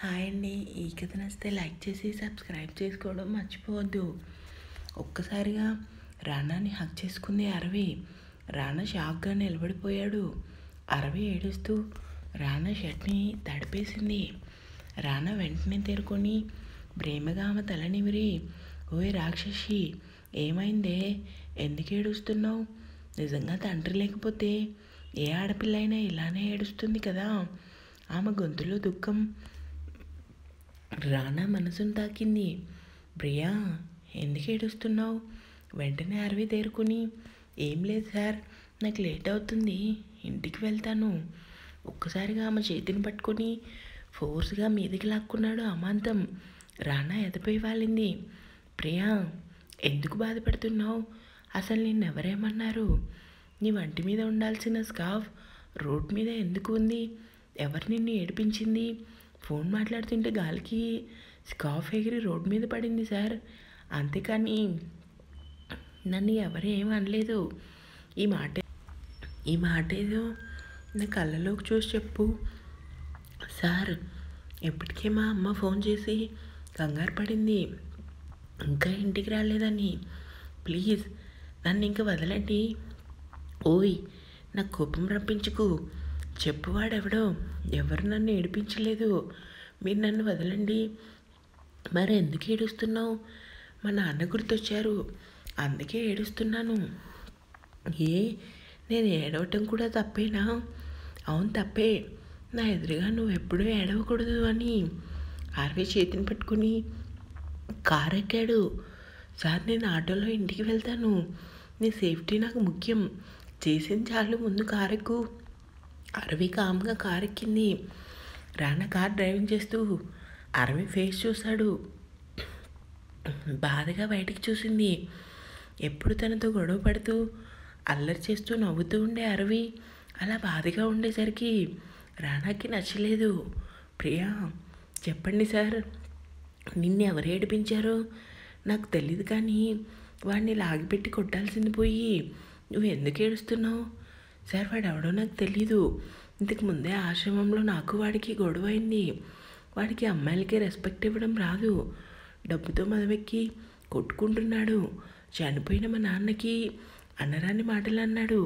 Hi అండి. ఈ కథ నచ్చితే లైక్ చేసి సబ్స్క్రైబ్ చేసుకోవడం మర్చిపోవద్దు. ఒక్కసారిగా రానాని హగ్ చేసుకుంది అరవి. రానా షాక్గా నిలబడిపోయాడు. అరవి ఏడుస్తూ రానా షర్ట్ని తడిపేసింది. రానా వెంటనే తేరుకొని ప్రేమగా ఆమె తల నిమిరి, ఓయ్ రాక్షసి, ఏమైందే, ఎందుకు ఏడుస్తున్నావు? నిజంగా తండ్రి లేకపోతే ఏ ఆడపిల్ల అయినా ఇలానే ఏడుస్తుంది కదా. ఆమె గొంతులో దుఃఖం రానా మనసును తాకింది. ప్రియా, ఎందుకు ఏడుస్తున్నావు? వెంటనే అరవి తేరుకుని, ఏం లేదు సార్, నాకు లేట్ అవుతుంది, ఇంటికి వెళ్తాను. ఒక్కసారిగా ఆమె చేతిని పట్టుకొని ఫోర్స్గా మీదికి లాక్కున్నాడు అమాంతం. రానా ఎదపై వాలింది. ప్రియా, ఎందుకు బాధపడుతున్నావు? అసలు నిన్నెవరేమన్నారు? నీ వంటి మీద ఉండాల్సిన స్కార్ఫ్ రోడ్ మీద ఎందుకు ఉంది? ఎవరు నిన్ను ఏడిపించింది? ఫోన్ మాట్లాడుతుంటే గాలికి స్కార్ఫ్ ఎగిరి రోడ్ మీద పడింది సార్, అంతేకాని నన్ను ఎవరు ఏం అనలేదు. ఈ మాట ఏదో నా కళ్ళలోకి చూసి చెప్పు సార్. ఎప్పటికే మా అమ్మ ఫోన్ చేసి కంగారు పడింది ఇంకా ఇంటికి రాలేదని. ప్లీజ్ నన్ను ఇంకా వదలండి. ఓయ్, నాకు కోపం రప్పించుకు. చెప్పువాడెవడో, ఎవరు నన్ను ఏడిపించలేదు, మీరు నన్ను వదలండి. మరి ఎందుకు ఏడుస్తున్నావు? మా నాన్న గుర్తొచ్చారు, అందుకే ఏడుస్తున్నాను. ఏ, నేను ఏడవటం కూడా తప్పేనా? అవును తప్పే. నా ఎదురుగా నువ్వు ఎప్పుడూ ఏడవకూడదు అని ఆర్వీ చేతిని పట్టుకుని కారు ఎక్కాడు. సార్, నేను ఆటోలో ఇంటికి వెళ్తాను, నీ సేఫ్టీ నాకు ముఖ్యం, చేసింది చాలు, ముందు కారెక్కు. అరవి కామ్గా కారెక్కింది. రానా కార్ డ్రైవింగ్ చేస్తూ అరవి ఫేస్ చూశాడు. బాధగా బయటికి చూసింది. ఎప్పుడు తనతో గొడవ పడుతూ అల్లరి చేస్తూ నవ్వుతూ ఉండే అరవి అలా బాధగా ఉండేసరికి రానాకి నచ్చలేదు. ప్రియా, చెప్పండి సార్, నిన్ను ఎవరు ఏడిపించారో నాకు తెలీదు, కానీ వాడిని లాగిపెట్టి కొట్టాల్సింది పోయి నువ్వు ఎందుకు ఏడుస్తున్నావు? సార్, వాడు ఎవడో నాకు తెలీదు. ఇంతకు ముందే ఆశ్రమంలో నాకు వాడికి గొడవ అయింది. వాడికి అమ్మాయిలకి రెస్పెక్ట్ ఇవ్వడం రాదు, డబ్బుతో మదవెక్కి కొట్టుకుంటున్నాడు. చనిపోయిన మా నాన్నకి అనరాని మాటలు అన్నాడు.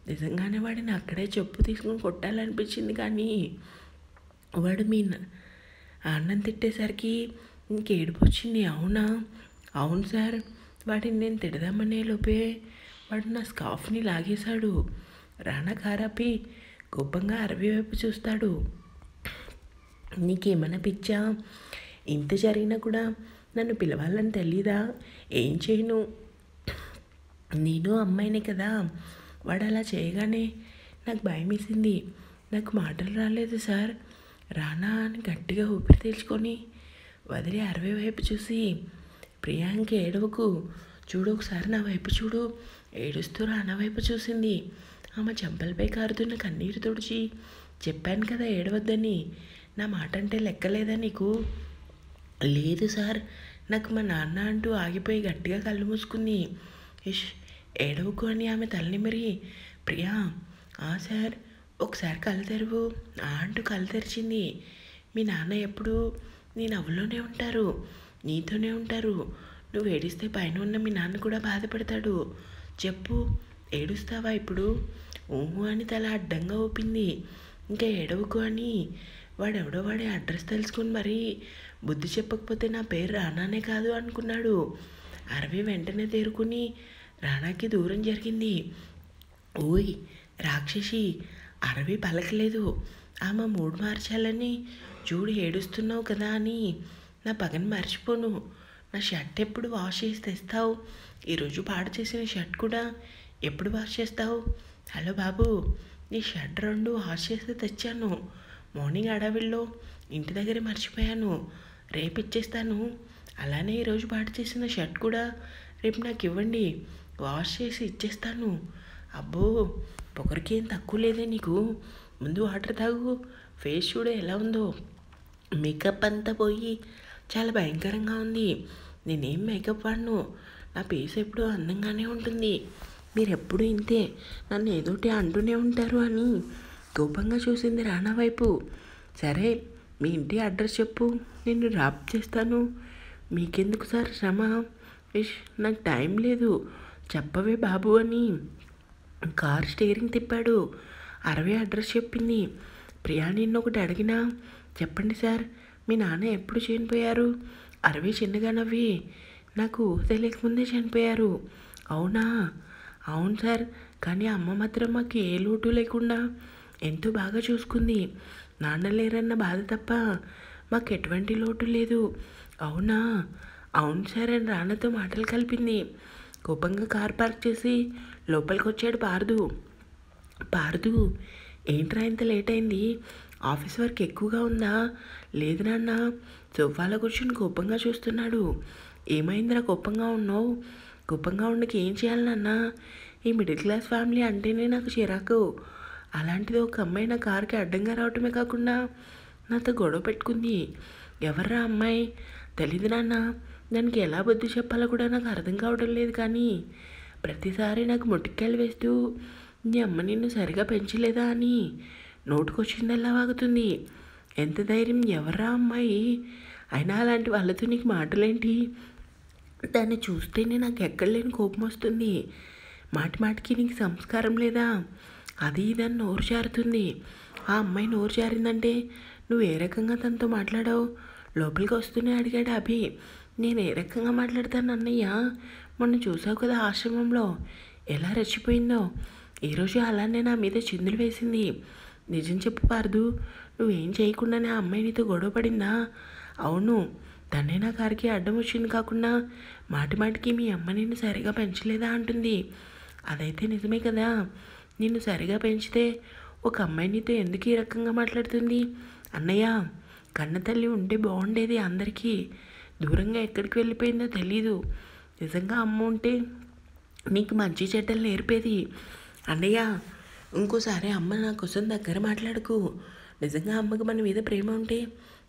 నిజంగానే వాడిని అక్కడే చెప్పు తీసుకుని కొట్టాలనిపించింది, కానీ వాడు మీ అన్నం తిట్టేసరికి ఇంకేడుపు వచ్చింది. అవునా? అవును సార్, వాడిని నేను తిడదామనే లోపే వాడు నా స్కార్ఫ్ని లాగేశాడు. రానా కారాపి కోపంగా అరవి వైపు చూస్తాడు. నీకేమైనా పిచ్చా? ఇంత జరిగినా కూడా నన్ను పిలవాలని తెలీదా? ఏం చేయను, నేను అమ్మాయినే కదా. వాడు అలా చేయగానే నాకు భయం వేసింది, నాకు మాటలు రాలేదు సార్. రానా అని గట్టిగా ఊపిరి తీల్చుకొని వదిలి అరవై వైపు చూసి, ప్రియాంక ఏడవకు, చూడు ఒకసారి నా వైపు చూడు. ఏడుస్తూ రానా వైపు చూసింది. ఆమె చెంపలపై కారుతున్న కన్నీరు తుడిచి, చెప్పాను కదా ఏడవద్దని, నా మాట అంటే లెక్కలేదా నీకు? లేదు సార్, నాకు మా నాన్న అంటూ ఆగిపోయి గట్టిగా కళ్ళు మూసుకుంది. ఇష్, ఏడవకు అని ఆమె తలనిమిరి, ప్రియా, సార్, ఒకసారి కళ్ళు తెరువు అంటూ కళ్ళు తెరిచింది. మీ నాన్న ఎప్పుడు నీ నవ్వులోనే ఉంటారు, నీతోనే ఉంటారు. నువ్వు ఏడిస్తే పైన ఉన్న మీ నాన్న కూడా బాధపడతాడు. చెప్పు, ఏడుస్తావా ఇప్పుడు? ఊహు అని తల అడ్డంగా ఊపింది. ఇంకా ఏడవకు అని. వాడెవడో వాడి అడ్రస్ తెలుసుకుని మరీ బుద్ధి చెప్పకపోతే నా పేరు రానానే కాదు అనుకున్నాడు. అరవి వెంటనే తేరుకుని రానాకి దూరం జరిగింది. ఓయ్ రాక్షసి, అరవి పలకలేదు. ఆమె మూడు మార్చాలని, చూడు ఏడుస్తున్నావు కదా అని నా పగని మర్చిపోను. నా షర్ట్ ఎప్పుడు వాష్ చేసి తెస్తావు? ఈరోజు పాడు చేసిన షర్ట్ కూడా ఎప్పుడు వాష్ చేస్తావు? హలో బాబు, నీ షర్ట్ 2 వాష్ చేసి తెచ్చాను. మార్నింగ్ అడవిలో ఇంటి దగ్గర మర్చిపోయాను, రేపు ఇచ్చేస్తాను. అలానే ఈరోజు పాడు చేసిన షర్ట్ కూడా రేపు నాకు ఇవ్వండి, వాష్ చేసి ఇచ్చేస్తాను. అబ్బో, పొగరికి ఏం తక్కువ లేదే నీకు. ముందు వాటర్ తాగు, ఫేస్ చూడు ఎలా ఉందో. మేకప్ అంతా పోయి చాలా భయంకరంగా ఉంది. నేనేం మేకప్ వాడను, నా ఫేస్ ఎప్పుడూ అందంగానే ఉంటుంది. మీరు ఎప్పుడు ఇంతే, నన్ను ఏదోటి అంటూనే ఉంటారు అని కోపంగా చూసింది రానా వైపు. సరే, మీ ఇంటి అడ్రస్ చెప్పు, నేను డ్రాప్ చేస్తాను. మీకెందుకు సార్ శ్రమ? ఇష్, నాకు టైం లేదు, చెప్పవే బాబు అని కార్ స్టీరింగ్ తిప్పాడు. 60 అడ్రస్ చెప్పింది. ప్రియా నిన్నొకటి అడిగినా, చెప్పండి సార్, మీ నాన్న ఎప్పుడు చనిపోయారు? 60 చిన్నగా నవ్వి, నాకు తెలియకముందే చనిపోయారు. అవునా? అవును సార్, కానీ అమ్మ మాత్రం మాకు ఏ లోటు లేకుండా ఎంతో బాగా చూసుకుంది. నాన్న లేరన్న బాధ తప్ప మాకు ఎటువంటి లోటు లేదు. అవునా? అవును సార్ అని రానతో మాటలు కలిపింది. కోపంగా కార్ పార్క్ చేసి లోపలికి వచ్చాడు పార్దు. పార్దు, ఏంట్రా ఇంత లేట్ అయింది? ఆఫీస్ వర్క్ ఎక్కువగా ఉందా? లేదు నాన్న. సోఫాలో కూర్చొని కోపంగా చూస్తున్నాడు. ఏమైందిరా కోపంగా ఉన్నావు? కోపంగా ఉండకి ఏం చేయాలి నాన్న? ఈ మిడిల్ క్లాస్ ఫ్యామిలీ అంటేనే నాకు చిరాకు. అలాంటిది ఒక అమ్మాయి నా కారుకి అడ్డంగా రావటమే కాకుండా నాతో గొడవ పెట్టుకుంది. ఎవర్రా అమ్మాయి? తెలీదు నాన్న. దానికి ఎలా బుద్ధి చెప్పాలో కూడా నాకు అర్థం కావడం లేదు. కానీ ప్రతిసారి నాకు మొట్టికాయలు వేస్తూ నీ అమ్మ నిన్ను సరిగా పెంచలేదా అని నోటుకొచ్చిందల్లా వాగుతుంది. ఎంత ధైర్యం? ఎవర్రా అమ్మాయి? అయినా అలాంటి వాళ్ళతో నీకు మాటలేంటి? దాన్ని చూస్తేనే నాకు ఎక్కడ లేని కోపం వస్తుంది. మాటి మాటికి నీకు సంస్కారం లేదా? అది ఇదని నోరు జారుతుంది. ఆ అమ్మాయి నోరు జారిందంటే నువ్వు ఏ రకంగా తనతో మాట్లాడావు? లోపలికి వస్తూనే అడిగాడు అభి. నేను ఏ రకంగా మాట్లాడతాను అన్నయ్య? మొన్న చూసావు కదా ఆశ్రమంలో ఎలా రెచ్చిపోయిందో. ఈరోజు అలానే నా మీద చిందులు వేసింది. నిజం చెప్పు పార్దు, నువ్వేం చేయకుండానే ఆ అమ్మాయి నీతో గొడవ పడిందా? అవును, తనే నా కారుకి అడ్డం వచ్చింది కాకుండా మాటి మాటికి మీ అమ్మ నిన్ను సరిగా పెంచలేదా అంటుంది. అదైతే నిజమే కదా. నిన్ను సరిగా పెంచితే ఒక అమ్మాయి నీతో ఎందుకు ఈ రకంగా మాట్లాడుతుంది? అన్నయ్య, కన్న తల్లి ఉంటే బాగుండేది అందరికీ. దూరంగా ఎక్కడికి వెళ్ళిపోయిందో తెలీదు. నిజంగా అమ్మ ఉంటే నీకు మంచి చెడ్డలు నేర్పేది. అన్నయ్య, ఇంకోసారి అమ్మ నా కోసం దగ్గర మాట్లాడకు. నిజంగా అమ్మకు మన మీద ప్రేమ ఉంటే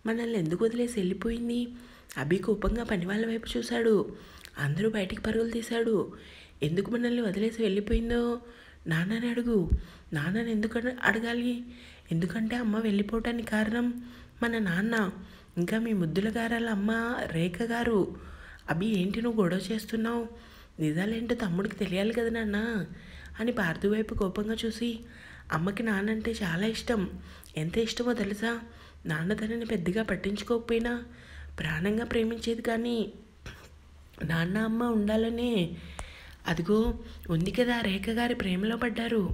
మనల్ని ఎందుకు వదిలేసి వెళ్ళిపోయింది? అభి కోపంగా పని వాళ్ళ వైపు చూశాడు. అందరూ బయటికి పరుగులు తీశాడు. ఎందుకు మనల్ని వదిలేసి వెళ్ళిపోయిందో నాన్నని అడుగు. నాన్నని ఎందుకు అడగాలి? ఎందుకంటే అమ్మ వెళ్ళిపోవటానికి కారణం మన నాన్న, ఇంకా మీ ముద్దుల గారాల అమ్మ రేఖ గారు. అభి, ఏంటి నువ్వు గొడవ చేస్తున్నావు? నిజాలేంటో తమ్ముడికి తెలియాలి కదా నాన్న అని పార్థు వైపు కోపంగా చూసి, అమ్మకి నాన్న అంటే చాలా ఇష్టం. ఎంత ఇష్టమో తెలుసా? నాన్న తనని పెద్దగా పట్టించుకోకపోయినా ప్రాణంగా ప్రేమించేది. కానీ నాన్న అమ్మ ఉండాలనే అదిగో ఉంది కదా రేఖ గారి ప్రేమలో పడ్డారు.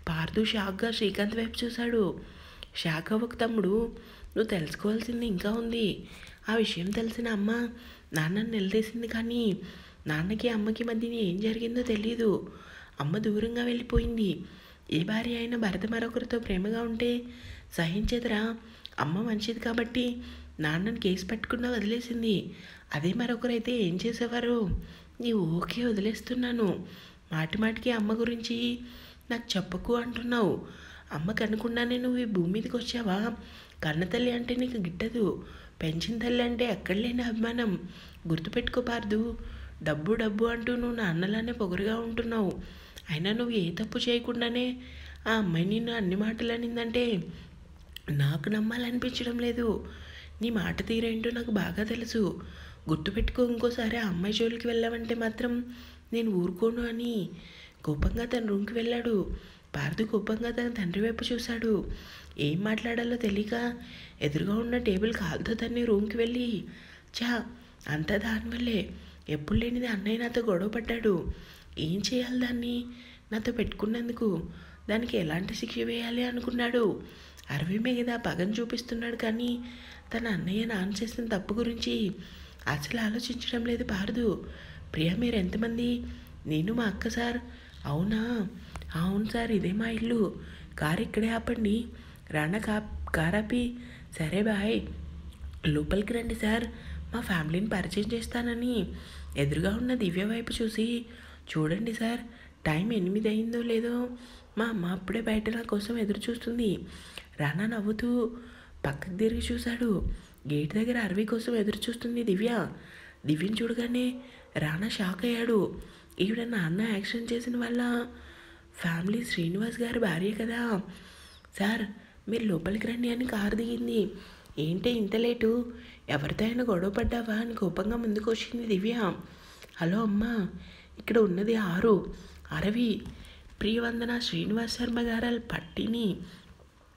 పార్థు షాక్గా శ్రీకాంత్ వైపు చూశాడు. షాక్ అవ్వకు తమ్ముడు, నువ్వు తెలుసుకోవాల్సింది ఇంకా ఉంది. ఆ విషయం తెలిసిన అమ్మ నాన్నని నిలదీసింది. కానీ నాన్నకి అమ్మకి మధ్య ఏం జరిగిందో తెలీదు. అమ్మ దూరంగా వెళ్ళిపోయింది. ఏ భార్య అయినా భర్త మరొకరితో ప్రేమగా ఉంటే సహించేదిరా. అమ్మ మంచిది కాబట్టి నాన్నని కేసు పెట్టకుండా వదిలేసింది. అదే మరొకరైతే ఏం చేసేవారు? నీ ఓకే వదిలేస్తున్నాను. మాటి మాటికి అమ్మ గురించి నాకు చెప్పకు అంటున్నావు. అమ్మకు అనుకున్నానే నువ్వు ఈ భూమి మీదకి వచ్చావా? కన్న తల్లి అంటే నీకు గిట్టదు. పెంచిన తల్లి అంటే ఎక్కడ లేని అభిమానం. గుర్తుపెట్టుకో పార్దు. డబ్బు డబ్బు అంటూ నువ్వు నాన్నలానే పొగరుగా ఉంటున్నావు. అయినా నువ్వు ఏ తప్పు చేయకుండానే ఆ అమ్మాయి నిన్ను అన్ని మాటలు అనిందంటే నాకు నమ్మాలనిపించడం లేదు. నీ మాట తీరేంటో నాకు బాగా తెలుసు. గుర్తుపెట్టుకో, ఇంకోసారి ఆ అమ్మాయి జోలికి వెళ్ళామంటే మాత్రం నేను ఊరుకోను అని కోపంగా తన రూమ్కి వెళ్ళాడు. పార్థు కోపంగా తన తండ్రి వైపు చూశాడు. ఏం మాట్లాడాలో తెలియక ఎదురుగా ఉన్న టేబుల్ కాలుతో తన్ని రూమ్కి వెళ్ళి, చా, అంతా దానివల్లే. ఎప్పుడు లేనిది అన్నయ్య నాతో గొడవ పడ్డాడు. ఏం చేయాలి దాన్ని? నాతో పెట్టుకున్నందుకు దానికి ఎలాంటి శిక్ష వేయాలి అనుకున్నాడు. అరవి మీద పగను చూపిస్తున్నాడు. కానీ తన అన్నయ్య నాన్న చేసిన తప్పు గురించి అసలు ఆలోచించడం లేదు పార్దు. ప్రియా, మీరు ఎంతమంది? నేను మా అక్క సార్. అవునా? అవును సార్, ఇదే మా ఇల్లు. కారు ఇక్కడే ఆపండి. రానా కారాపి. సరే బాయ్. లోపలికి రండి సార్, మా ఫ్యామిలీని పరిచయం చేస్తానని ఎదురుగా ఉన్న దివ్య వైపు చూసి, చూడండి సార్, టైం 8 అయిందో లేదో మా అమ్మ అప్పుడే బయట నా కోసం ఎదురు చూస్తుంది. రానా నవ్వుతూ పక్కకు తిరిగి చూశాడు. గేట్ దగ్గర అరవి కోసం ఎదురు చూస్తుంది దివ్య. దివ్యని చూడగానే రానా షాక్ అయ్యాడు. ఈవిడ నాన్న యాక్షన్ చేసిన వాళ్ళ ఫ్యామిలీ శ్రీనివాస్ గారి భార్య కదా. సార్, మీరు లోపలికి రండి అని కారు దిగింది. ఏంటి ఇంత లేటు? ఎవరితో అయినా గొడవ పడ్డావా అని కోపంగా ముందుకు వచ్చింది దివ్య. హలో అమ్మా, ఇక్కడ ఉన్నది ఆరు, అరవి, ప్రియవందన శ్రీనివాస్ శర్మ గారు పట్టిని.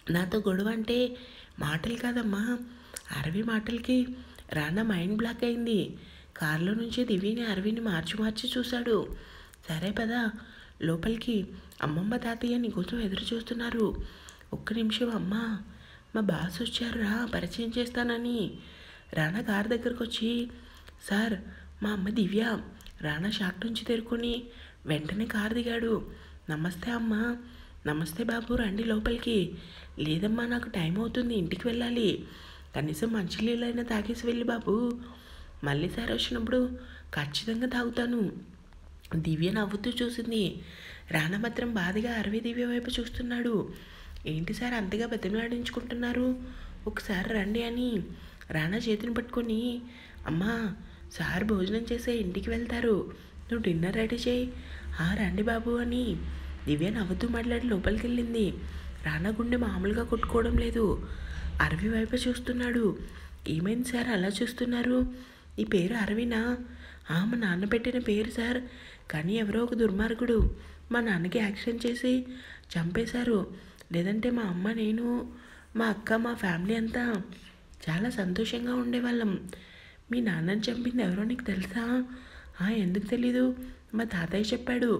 నాతో గొడవ అంటే మాటలు కాదమ్మా. అరవి మాటలకి రానా మైండ్ బ్లాక్ అయింది. కారులో నుంచి దివ్యని అరవిని మార్చి మార్చి చూశాడు. సరే పదా లోపలికి, అమ్మమ్మ తాతయ్య నీకోసం ఎదురు చూస్తున్నారు. ఒక్క నిమిషం అమ్మా, మా బాస్ వచ్చారురా, పరిచయం చేస్తానని. రానా కారు దగ్గరకు వచ్చి, సార్ మా అమ్మ దివ్య. రానా షాక్ నుంచి తేరుకొని వెంటనే కారు దిగాడు. నమస్తే అమ్మా. నమస్తే బాబు, రండి లోపలికి. లేదమ్మా, నాకు టైం అవుతుంది, ఇంటికి వెళ్ళాలి. కనీసం మంచినీళ్ళైనా తాగేసి వెళ్ళి బాబు. మళ్ళీ సార్ వచ్చినప్పుడు ఖచ్చితంగా తాగుతాను. దివ్య నవ్వుతూ చూసింది. రానా మాత్రం బాధగా అరవి దివ్య వైపు చూస్తున్నాడు. ఏంటి సార్ అంతగా బతిమలాడించుకుంటున్నారు? ఒకసారి రండి అని రానా చేతిని పట్టుకొని, అమ్మా సార్ భోజనం చేసే ఇంటికి వెళ్తారు, నువ్వు డిన్నర్ రెడీ చేయి. రండి బాబు అని దివ్య నవ్వుతూ మాట్లాడి లోపలికి వెళ్ళింది. రానా గుండె మామూలుగా కొట్టుకోవడం లేదు. అరవి వైపు చూస్తున్నాడు. ఏమైంది సార్ అలా చూస్తున్నారు? ఈ పేరు అరవినా? మా నాన్న పెట్టిన పేరు సార్. కానీ ఎవరో ఒక దుర్మార్గుడు మా నాన్నకి యాక్సిడెంట్ చేసి చంపేశారు. లేదంటే మా అమ్మ, నేను, మా అక్క, మా ఫ్యామిలీ అంతా చాలా సంతోషంగా ఉండేవాళ్ళం. మీ నాన్నని చంపింది ఎవరో నీకు తెలుసా? ఎందుకు తెలీదు? మా తాతయ్య చెప్పాడు,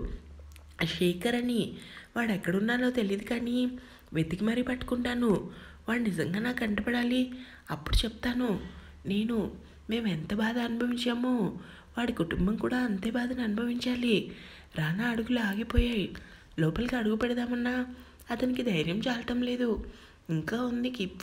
శేఖర్ అని. వాడు ఎక్కడున్నానో తెలియదు కానీ వెతికి మరీ పట్టుకుంటాను. వాడు నిజంగా నాకు కంటపడాలి, అప్పుడు చెప్తాను. మేము ఎంత బాధ అనుభవించామో వాడి కుటుంబం కూడా అంతే బాధను అనుభవించాలి. రానా అడుగులు ఆగిపోయాయి. లోపలికి అడుగు పెడదామన్నా అతనికి ధైర్యం చాలటం లేదు. ఇంకా ఉంది, కీప్